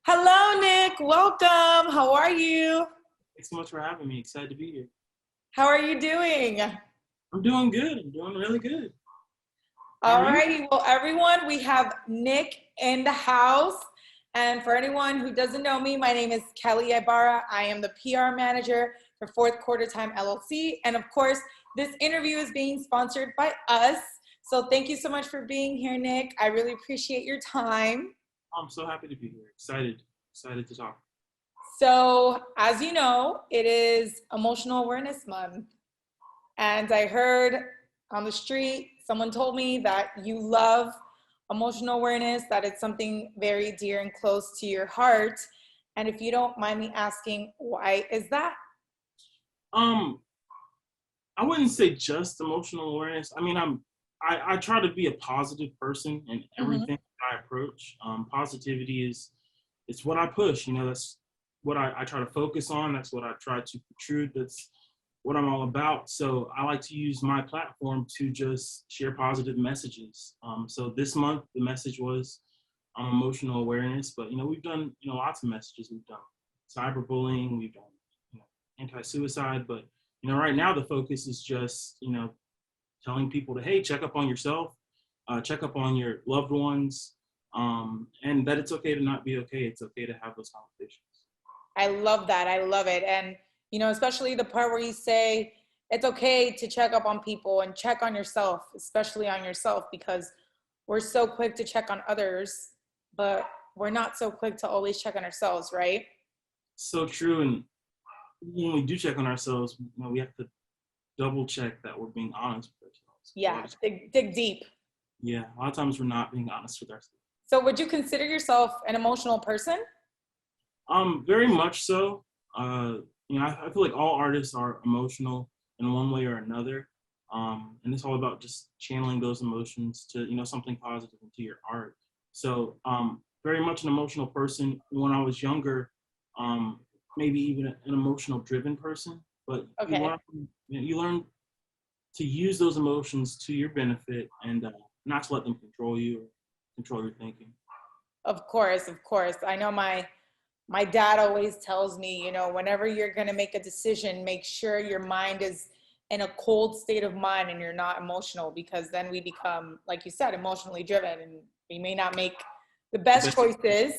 Hello, Nick. Welcome. How are you? Thanks so much for having me. Excited to be here. How are you doing? I'm doing good. I'm doing really good. How are you? Alrighty. Well, everyone, we have Nick in the house. And for anyone who doesn't know me, my name is Kelly Ibarra. I am the PR manager for Quart Time Llc. And of course, this interview is being sponsored by us. So thank you so much for being here, Nick. I really appreciate your time. I'm so happy to be here. Excited to talk. So, as you know, it is Emotional Awareness Month. And I heard on the street, someone told me that you love emotional awareness, that it's something very dear and close to your heart. And if you don't mind me asking, why is that? I wouldn't say just emotional awareness. I mean, I try to be a positive person in everything I approach. Positivity it's what I push. That's what I try to focus on. That's what I try to protrude. That's what I'm all about. So I like to use my platform to just share positive messages. So this month, the message was emotional awareness, but we've done, lots of messages. We've done cyberbullying, we've done, anti-suicide, but, right now the focus is just, telling people to, hey, check up on yourself, check up on your loved ones, and that it's okay to not be okay. It's okay to have those conversations. I love that. I love it. And, especially the part where you say it's okay to check up on people and check on yourself, especially on yourself, because we're so quick to check on others, but we're not so quick to always check on ourselves, right? So true. And when we do check on ourselves, we have to double check that we're being honest with ourselves. Yeah, dig deep. Yeah, a lot of times we're not being honest with ourselves. So would you consider yourself an emotional person? Very much so. I feel like all artists are emotional in one way or another. And it's all about just channeling those emotions to, something positive into your art. So very much an emotional person. When I was younger, maybe even an emotional driven person, but Okay. you learn to use those emotions to your benefit and not to let them control you or control your thinking. Of course. I know my dad always tells me, whenever you're going to make a decision, make sure your mind is in a cold state of mind and you're not emotional, because then we become, like you said, emotionally driven and we may not make the best choices.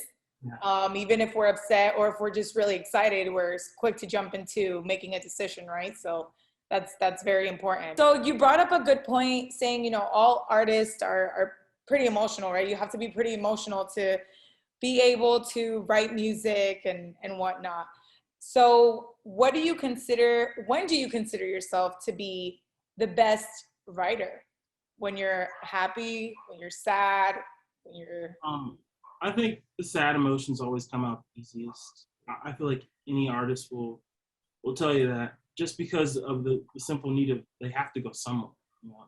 Yeah. Even if we're upset or if we're just really excited, we're quick to jump into making a decision, right? So that's very important. So you brought up a good point saying, all artists are pretty emotional, right? You have to be pretty emotional to be able to write music and whatnot. So when do you consider yourself to be the best writer? When you're happy, when you're sad, when you're... I think the sad emotions always come out easiest. I feel like any artist will tell you that, just because of the simple need of, they have to go somewhere.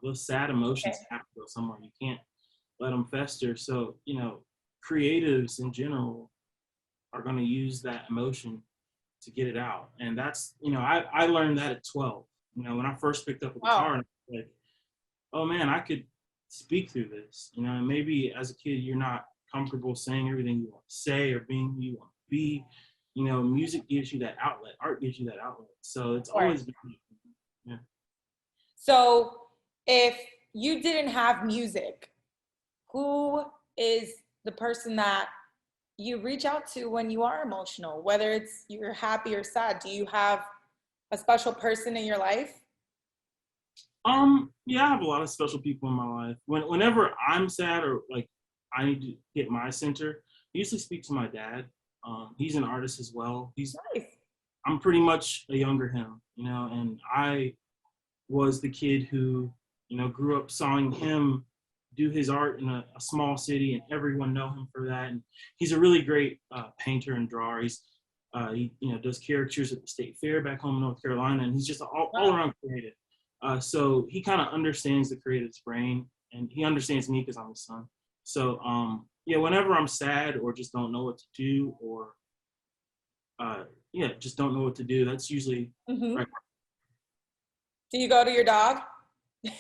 Those sad emotions have to go somewhere. You can't let them fester. So, creatives in general are going to use that emotion to get it out. And that's, I learned that at 12. When I first picked up a guitar, and I was like, oh man, I could speak through this. And maybe as a kid, you're not comfortable saying everything you want to say or being who you want to be. Music gives you that outlet. Art gives you that outlet. So it's always been, yeah. So if you didn't have music, who is the person that you reach out to when you are emotional, whether it's you're happy or sad? Do you have a special person in your life? Yeah, I have a lot of special people in my life. Whenever I'm sad or like I need to get my center, I usually speak to my dad. He's an artist as well. Nice. I'm pretty much a younger him, and I was the kid who, grew up seeing him do his art in a small city, and everyone know him for that. And he's a really great painter and drawer. He does caricatures at the state fair back home in North Carolina, and he's just all around creative. So he kind of understands the creative's brain, and he understands me because I'm his son. So yeah, whenever I'm sad or just don't know what to do, or just don't know what to do, that's usually right. Do you go to your dog?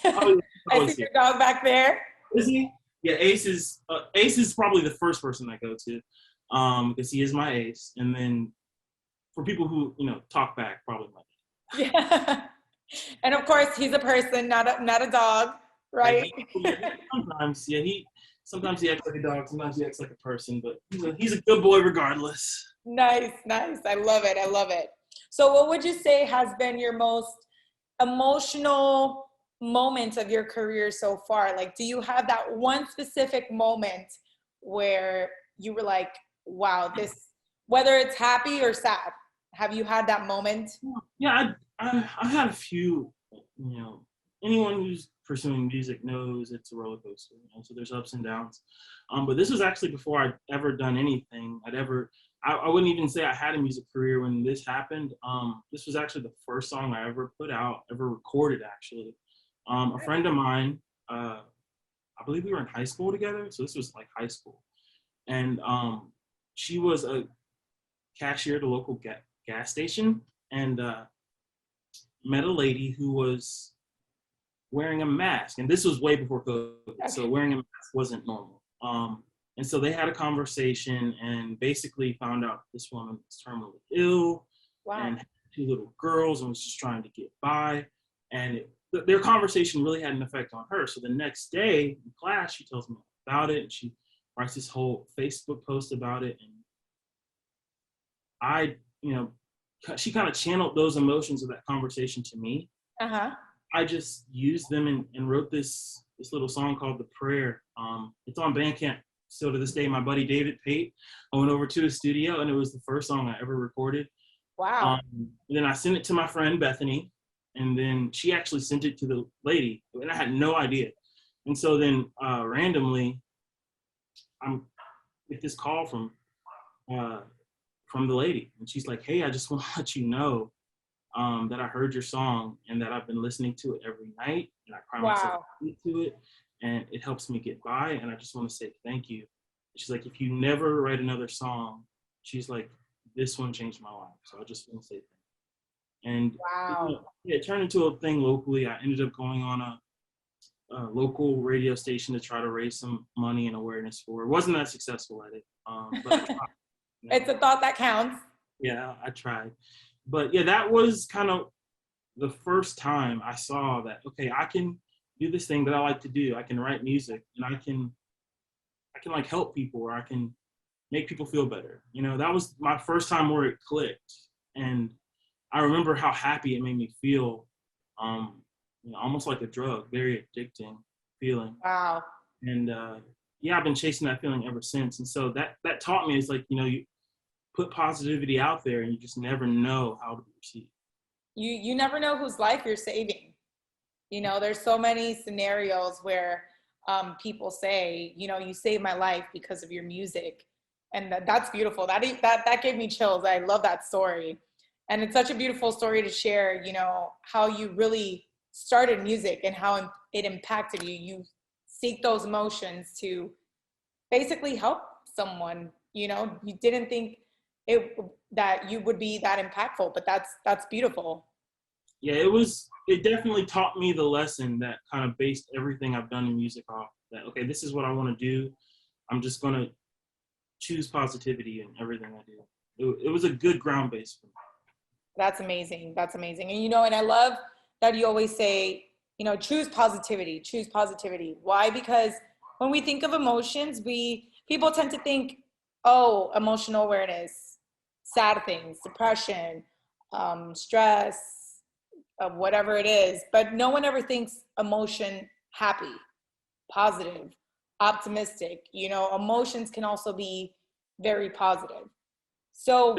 Oh, I see your dog back there. Is he? Yeah, Ace is probably the first person I go to. because he is my ace. And then for people who, talk back, probably my dad. Yeah. And of course, he's a person, not a dog, right? Sometimes he acts like a dog, sometimes he acts like a person, but he's a good boy regardless. Nice, nice. I love it. I love it. So what would you say has been your most emotional moment of your career so far? Like, do you have that one specific moment where you were like, wow, this, whether it's happy or sad, have you had that moment? Yeah, I had a few, anyone who's pursuing music knows it's a roller coaster, so there's ups and downs. But this was actually before I'd ever done anything. I wouldn't even say I had a music career when this happened. This was actually the first song I ever put out, ever recorded actually. A friend of mine, I believe we were in high school together, so this was like high school. And she was a cashier at a local gas station, and met a lady who was wearing a mask, and this was way before COVID, so wearing a mask wasn't normal. And so they had a conversation and basically found out this woman was terminally ill. Wow. And had 2 little girls and was just trying to get by. And their conversation really had an effect on her. So the next day in class, she tells me about it, and she writes this whole Facebook post about it. And she kind of channeled those emotions of that conversation to me. Uh-huh. I just used them and wrote this little song called The Prayer. It's on Bandcamp still to this day. My buddy David Pate, I went over to his studio, and it was the first song I ever recorded. Wow. And then I sent it to my friend Bethany, and then she actually sent it to the lady, and I had no idea. And so then randomly, I'm get this call from the lady, and she's like, "Hey, I just want to let you know that I heard your song and that I've been listening to it every night, and I cry myself to it, and it helps me get by, and I just want to say thank you." She's like, "If you never write another song," she's like, "this one changed my life, so I just want to say thank you." And Wow. it turned into a thing locally. I ended up going on a local radio station to try to raise some money and awareness for it. Wasn't that successful at it, but I tried. It's a thought that counts. Yeah, I tried. But yeah, that was kind of the first time I saw that, okay, I can do this thing that I like to do. I can write music, and I can like help people, or I can make people feel better. That was my first time where it clicked. And I remember how happy it made me feel, almost like a drug, very addicting feeling. Wow. And yeah, I've been chasing that feeling ever since. And so that taught me, it's like, you put positivity out there, and you just never know how to receive. You never know whose life you're saving. There's so many scenarios where people say, you saved my life because of your music. And that's beautiful. That gave me chills. I love that story. And it's such a beautiful story to share, how you really started music and how it impacted you. You seek those emotions to basically help someone. You didn't think that you would be that impactful, but that's beautiful. Yeah, it definitely taught me the lesson that kind of based everything I've done in music off that, okay, this is what I want to do. I'm just going to choose positivity in everything I do. It was a good ground base for me. That's amazing. That's amazing. And and I love that you always say, choose positivity, choose positivity. Why? Because when we think of emotions, people tend to think, oh, emotional awareness, sad things, depression, stress, whatever it is. But no one ever thinks emotion happy, positive, optimistic. Emotions can also be very positive. So